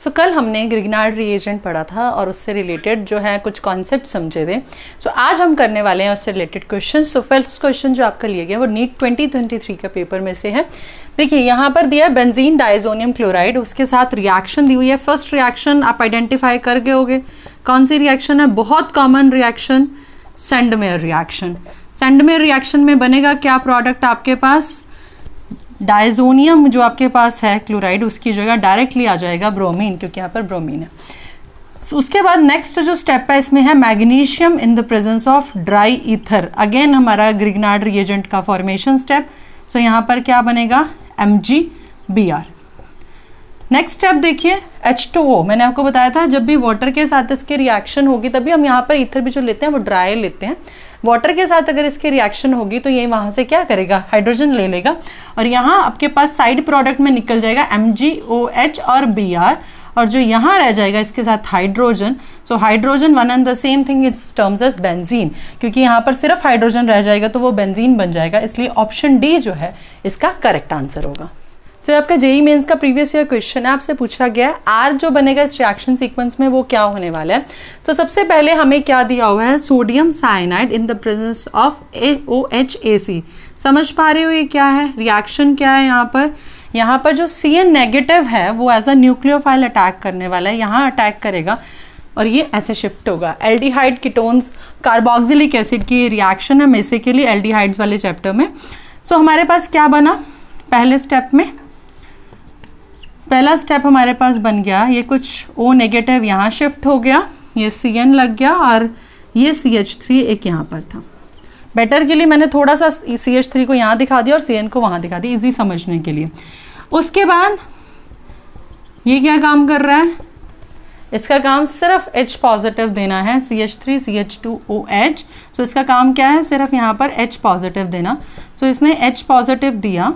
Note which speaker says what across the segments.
Speaker 1: सो कल हमने Grignard reagent पढ़ा था और उससे रिलेटेड जो है कुछ कॉन्सेप्ट समझे थे। सो आज हम करने वाले हैं उससे related question. So first question जो आपका लिया गया वो नीट 2023 का पेपर में से है। देखिए यहाँ पर दिया है बेंजीन डाइजोनियम क्लोराइड, उसके साथ रिएक्शन दी हुई है। फर्स्ट रिएक्शन आप आइडेंटिफाई कर गए होगे, कौन सी रिएक्शन है? बहुत common reaction, Sandmeyer reaction. Sandmeyer reaction में बनेगा क्या प्रोडक्ट आपके पास? डाइजोनियम जो आपके पास है क्लोराइड, उसकी जगह डायरेक्टली आ जाएगा ब्रोमीन, क्योंकि यहाँ पर ब्रोमीन है। उसके बाद नेक्स्ट जो स्टेप है इसमें है magnesium in the presence of dry ether. Again हमारा ग्रिग्नार्ड रिएजेंट का फॉर्मेशन स्टेप। सो यहाँ पर क्या बनेगा? MgBr। नेक्स्ट स्टेप देखिए H2O। मैंने आपको बताया था जब भी वाटर के साथ इसके रिएक्शन होगी तभी हम यहाँ पर ईथर भी जो लेते हैं वो ड्राई लेते हैं। वाटर के साथ अगर इसकी रिएक्शन होगी तो ये वहाँ से क्या करेगा? हाइड्रोजन ले लेगा और यहाँ आपके पास साइड प्रोडक्ट में निकल जाएगा MgOH और Br, और जो यहाँ रह जाएगा इसके साथ hydrogen. So hydrogen one and the same thing it's terms as benzene, क्योंकि यहाँ पर सिर्फ हाइड्रोजन रह जाएगा तो वो बेंजीन बन जाएगा। इसलिए ऑप्शन डी जो है इसका करेक्ट आंसर होगा। सो आपका जेईई मेंस का प्रीवियस ईयर क्वेश्चन है, आपसे पूछा गया है आर जो बनेगा इस रिएक्शन सीक्वेंस में वो क्या होने वाला है। तो सबसे पहले हमें क्या दिया हुआ है? Sodium cyanide in the presence of OHAC। समझ पा रहे हो ये क्या है? रिएक्शन क्या है यहाँ पर? यहाँ पर जो Cn नेगेटिव है वो एज अ न्यूक्लियोफाइल अटैक करने वाला है, यहाँ अटैक करेगा और ये ऐसे शिफ्ट होगा। एल्डिहाइड कीटोन्स कार्बोक्सिलिक एसिड की रिएक्शन है बेसिकली एल्डिहाइड्स वाले चैप्टर में। सो हमारे पास क्या बना पहले स्टेप में? पहला स्टेप हमारे पास बन गया, ये कुछ O नेगेटिव यहाँ शिफ्ट हो गया, ये Cn लग गया और ये CH3 एक यहाँ पर था। बेटर के लिए मैंने थोड़ा सा CH3 को यहाँ दिखा दिया और Cn को वहाँ दिखा दिया, इजी समझने के लिए। उसके बाद ये क्या काम कर रहा है? इसका काम सिर्फ H पॉजिटिव देना है, CH3 CH2OH। सो इसका काम क्या है? सिर्फ यहाँ पर H पॉजिटिव देना। सो इसने H पॉजिटिव दिया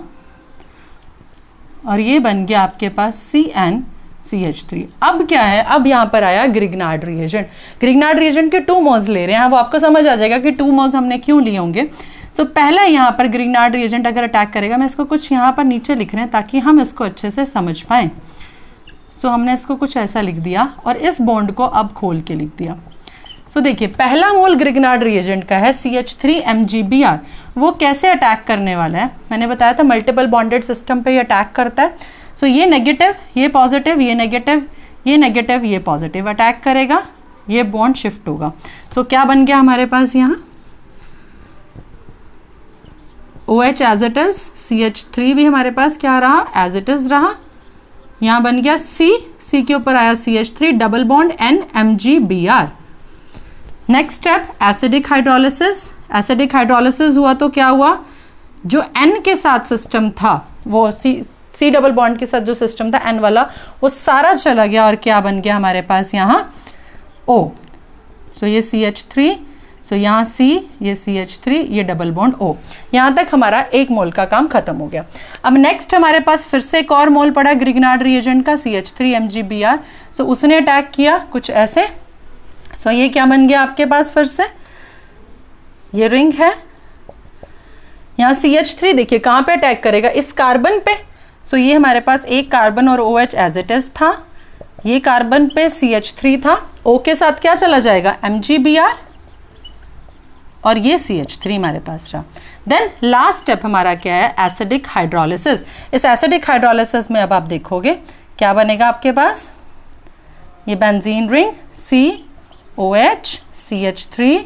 Speaker 1: और ये बन गया आपके पास CnCH3। अब क्या है? अब यहाँ पर आया ग्रिग्नार्ड रिएजेंट। ग्रिग्नार्ड रिएजेंट के 2 मोल्स ले रहे हैं, वो आपको समझ आ जाएगा कि 2 मोल्स हमने क्यों लिए होंगे। सो पहला यहाँ पर ग्रिग्नार्ड रिएजेंट अगर अटैक करेगा, मैं इसको कुछ यहाँ पर नीचे लिख रहे हैं ताकि हम इसको अच्छे से समझ पाएँ। सो हमने इसको कुछ ऐसा लिख दिया और इस बॉन्ड को अब खोल के लिख दिया। सो देखिए पहला मोल ग्रिग्नार्ड रिएजेंट का है CH3MgBr। वो कैसे अटैक करने वाला है? मैंने बताया था मल्टीपल बॉन्डेड सिस्टम पे ये अटैक करता है। सो ये नेगेटिव, ये पॉजिटिव, ये नेगेटिव, ये नेगेटिव, ये पॉजिटिव अटैक करेगा, ये बॉन्ड शिफ्ट होगा। सो क्या बन गया हमारे पास यहाँ? OH as it is, CH3 भी हमारे पास क्या रहा? एज इट इज रहा। यहाँ बन गया C के ऊपर आया CH3 double bond NMgBr। Next step acidic hydrolysis. Acidic hydrolysis हुआ तो क्या हुआ? जो N के साथ सिस्टम था, वो C डबल बॉन्ड के साथ जो सिस्टम था N वाला, वो सारा चला गया और क्या बन गया हमारे पास यहाँ? O। सो ये CH3, सो यहाँ C, ये CH3, ये डबल बॉन्ड O। यहाँ तक हमारा एक मोल का काम खत्म हो गया। अब नेक्स्ट हमारे पास फिर से एक और मोल पड़ा ग्रिग्नार्ड रिएजेंट का CH3MgBr। सो उसने अटैक किया कुछ ऐसे। सो ये क्या बन गया आपके पास? फिर से ये रिंग है, यहाँ CH3 देखिए कहाँ पे अटैक करेगा? इस कार्बन पे। सो ये हमारे पास एक कार्बन और OH एज इट इज था, ये कार्बन पे CH3 था, O के साथ क्या चला जाएगा? MgBr और ये CH3 हमारे पास रहा। देन लास्ट स्टेप हमारा क्या है? Acidic hydrolysis. इस एसिडिक हाइड्रोलिसिस में अब आप देखोगे क्या बनेगा आपके पास? ये benzene ring COH CH3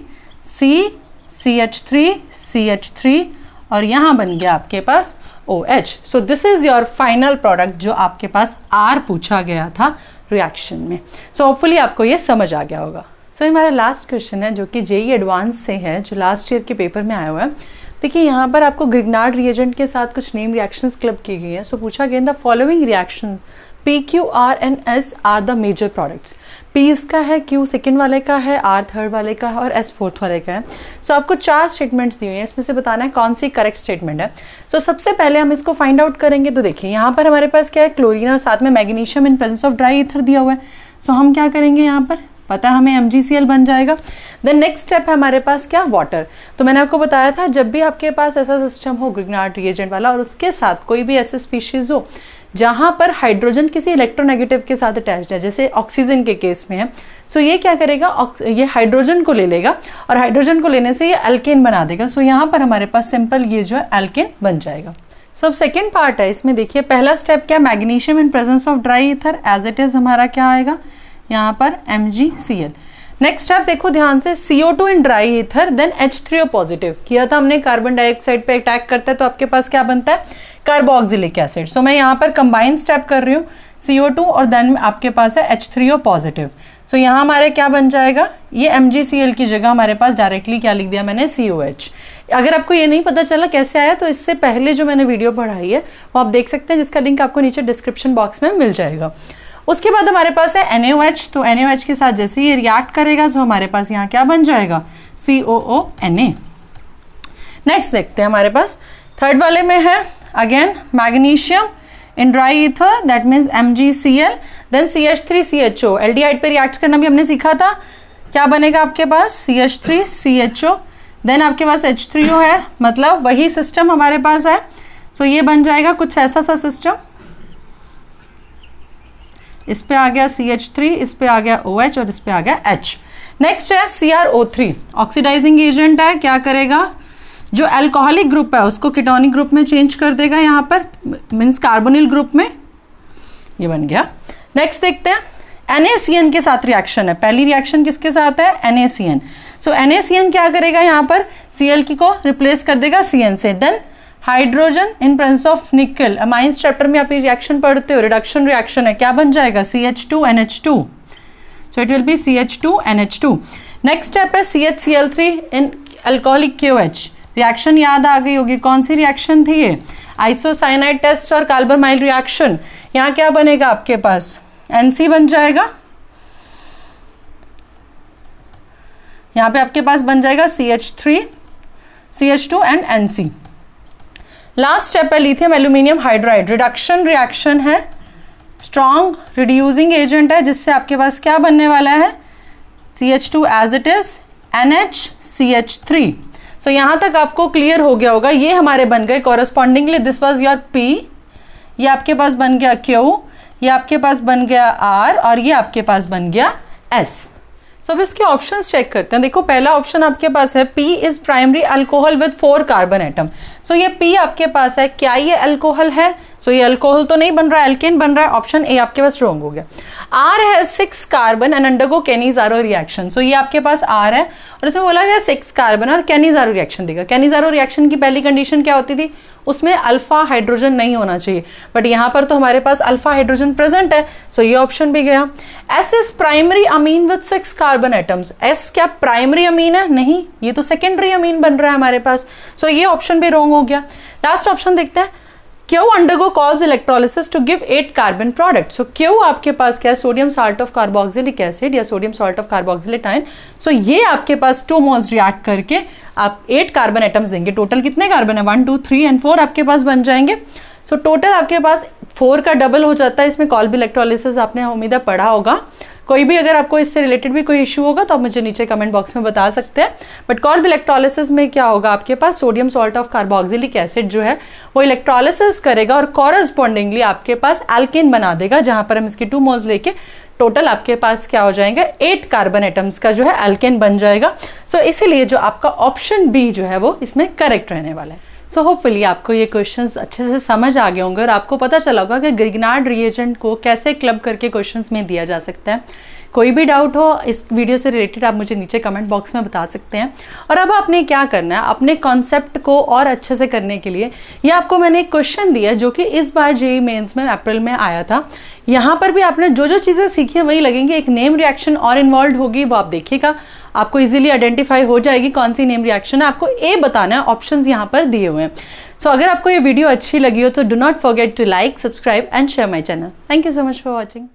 Speaker 1: CH3 CH3 और यहाँ बन गया आपके पास OH। So this is your final product जो आपके पास R पूछा गया था रिएक्शन में। सो होपफुली आपको ये समझ आ गया होगा। सो ये हमारा लास्ट क्वेश्चन है जो कि जेईई एडवांस से है, जो लास्ट ईयर के पेपर में आया हुआ है। देखिए यहाँ पर आपको ग्रिग्नार्ड रिएजेंट के साथ कुछ नेम रिएक्शंस क्लब की गई हैं। सो पूछा गया in the following reaction P, Q, R and S are the major products. P इसका है, Q सेकेंड वाले का है, R थर्ड वाले का है और S फोर्थ वाले का है। सो आपको 4 स्टेटमेंट्स दिए हैं, इसमें से बताना है कौन सी करेक्ट स्टेटमेंट है। सो सबसे पहले हम इसको फाइंड आउट करेंगे। तो देखिए यहाँ पर हमारे पास क्या है? क्लोरीन और साथ में magnesium in presence of dry ether दिया हुआ है। सो हम क्या करेंगे? यहाँ पर पता है हमें MgCl बन जाएगा। देन नेक्स्ट स्टेप है हमारे पास क्या, वाटर। तो मैंने आपको बताया था जब भी आपके पास ऐसा सिस्टम हो ग्रिग्नार्ड रिएजेंट वाला और उसके साथ कोई भी ऐसे स्पीशीज हो जहाँ पर हाइड्रोजन किसी इलेक्ट्रोनेगेटिव के साथ अटैच्ड है, जैसे ऑक्सीजन के केस में है, सो ये क्या करेगा, ये हाइड्रोजन को ले लेगा और हाइड्रोजन को लेने से ये एल्केन बना देगा। सो यहाँ पर हमारे पास सिंपल ये जो है एल्केन बन जाएगा। सो अब सेकेंड पार्ट है, इसमें देखिए पहला स्टेप क्या, magnesium in presence of dry ether as it is हमारा क्या आएगा यहाँ पर MgCl। नेक्स्ट स्टेप देखो ध्यान से, CO2 in dry ether then H3O positive किया था हमने, कार्बन डाइऑक्साइड पे अटैक करता है तो आपके पास क्या बनता है, कार्बोक्सिलिक एसिड। सो मैं यहाँ पर कंबाइन स्टेप कर रही हूँ, CO2 और देन आपके पास है H3O पॉजिटिव। सो यहाँ हमारे क्या बन जाएगा, ये MgCl की जगह हमारे पास डायरेक्टली क्या लिख दिया मैंने, COH। अगर आपको ये नहीं पता चला कैसे आया तो इससे पहले जो मैंने वीडियो पढ़ाई है वो आप देख सकते हैं, जिसका लिंक आपको नीचे डिस्क्रिप्शन बॉक्स में मिल जाएगा। उसके बाद हमारे पास है NaOH। तो NaOH के साथ जैसे ये रिएक्ट करेगा तो हमारे पास यहाँ क्या बन जाएगा, COONA। नेक्स्ट देखते हैं हमारे पास थर्ड वाले में है again magnesium in dry ether that means MgCl then CH3CHO। Aldehyde पे रिएक्ट करना भी हमने सीखा था, क्या बनेगा आपके पास CH3CHO देन आपके पास H3O है, मतलब वही सिस्टम हमारे पास है। सो ये बन जाएगा कुछ ऐसा सा सिस्टम, इस पे आ गया CH3, इस पे आ गया OH और इस पे आ गया H। नेक्स्ट है CrO3, ऑक्सीडाइजिंग एजेंट है, क्या करेगा, जो अल्कोहलिक ग्रुप है उसको कीटोनिक ग्रुप में चेंज कर देगा, यहाँ पर मीन्स कार्बोनिल ग्रुप में, ये बन गया। नेक्स्ट देखते हैं NaCN के साथ रिएक्शन है, पहली रिएक्शन किसके साथ है, NaCN। सो NaCN क्या करेगा, यहाँ पर Cl की को रिप्लेस कर देगा Cn से, then hydrogen in presence of nickel. Amines chapter में आप ये रिएक्शन पढ़ते हो, रिडक्शन रिएक्शन है, क्या बन जाएगा CH2NH2। So it will be CH2NH2। Next step है CHCl3 इन अल्कोहलिक KOH। रिएक्शन याद आ गई होगी, कौन सी रिएक्शन थी ये, आइसोसाइनाइड टेस्ट और कार्बोमाइल रिएक्शन। यहाँ क्या बनेगा आपके पास, NC बन जाएगा, यहाँ पे आपके पास बन जाएगा CH3 CH2 and NC। Last step है lithium aluminium hydride, reduction reaction है, स्ट्रॉन्ग रिड्यूसिंग एजेंट है, जिससे आपके पास क्या बनने वाला है, CH2 as it is NHCH3। सो यहाँ तक आपको क्लियर हो गया होगा, ये हमारे बन गए correspondingly, this was your P, ये आपके पास बन गया Q, ये आपके पास बन गया R और ये आपके पास बन गया S। सो अब इसके ऑप्शंस चेक करते हैं। देखो पहला ऑप्शन आपके पास है P is primary alcohol with 4 carbon atom. So ये P आपके पास है, क्या ये अल्कोहल है, सो ये अल्कोहल तो नहीं बन रहा है, एल्केन बन रहा है, ऑप्शन ए आपके पास रॉन्ग हो गया। R है 6 कार्बन एंड अंडरगो केनीजारो रिएक्शन। सो ये आपके पास R है और इसमें बोला गया 6 कार्बन और केनीजारो रिएक्शन देगा। केनीजारो रिएक्शन की पहली कंडीशन क्या होती थी, उसमें अल्फा हाइड्रोजन नहीं होना चाहिए, बट यहाँ पर तो हमारे पास अल्फा हाइड्रोजन प्रेजेंट है, सो ये ऑप्शन भी गया। S is primary amine with 6 carbon atoms. S क्या प्राइमरी अमीन है, नहीं, ये तो सेकेंडरी अमीन बन रहा है हमारे पास, सो ये ऑप्शन भी रॉन्ग हो गया। लास्ट ऑप्शन देखते हैं, Q undergo causes electrolysis to give 8 carbon product। So Q आपके पास क्या है, sodium salt of carboxylic acid या sodium salt of carboxylic ion. So ये आपके पास 2 मोल्स रिएक्ट करके आप 8 कार्बन एटम्स देंगे। टोटल कितने कार्बन है, 1 2 3 एंड 4 आपके पास बन जाएंगे। सो टोटल आपके पास 4 का डबल हो जाता है। इसमें कॉल्बी इलेक्ट्रोलिसिस आपने उम्मीद है पढ़ा होगा। कोई भी अगर आपको इससे रिलेटेड भी कोई इशू होगा तो आप मुझे नीचे कमेंट बॉक्स में बता सकते हैं। बट कॉल्बी इलेक्ट्रोलिसिस में क्या होगा, आपके पास sodium salt of carboxylic acid जो है वो इलेक्ट्रोलिसिस करेगा और कॉरस्पॉन्डिंगली आपके पास एल्केन बना देगा, जहां पर हम इसकी 2 मोल्स लेके टोटल आपके पास क्या हो जाएगा, 8 कार्बन एटम्स का जो है एल्केन बन जाएगा। सो इसीलिए जो आपका ऑप्शन बी जो है वो इसमें करेक्ट रहने वाला है। सो होपफुली आपको ये क्वेश्चंस अच्छे से समझ आ गए होंगे और आपको पता चला होगा कि ग्रिग्नार्ड रिएजेंट को कैसे क्लब करके क्वेश्चंस में दिया जा सकता है। कोई भी डाउट हो इस वीडियो से रिलेटेड आप मुझे नीचे कमेंट बॉक्स में बता सकते हैं। और अब आपने क्या करना है, अपने कॉन्सेप्ट को और अच्छे से करने के लिए ये आपको मैंने एक क्वेश्चन दिया जो कि इस बार जेईई मेंस में अप्रैल में आया था। यहाँ पर भी आपने जो जो चीज़ें सीखी हैं वही लगेंगी। एक नेम रिएक्शन और इन्वॉल्व होगी, वो आप देखिएगा, आपको इजीली आइडेंटिफाई हो जाएगी कौन सी नेम रिएक्शन है। आपको ए बताना है, ऑप्शंस यहाँ पर दिए हुए हैं। सो अगर आपको ये वीडियो अच्छी लगी हो तो do not forget to like, subscribe and share my channel. Thank you so much for watching.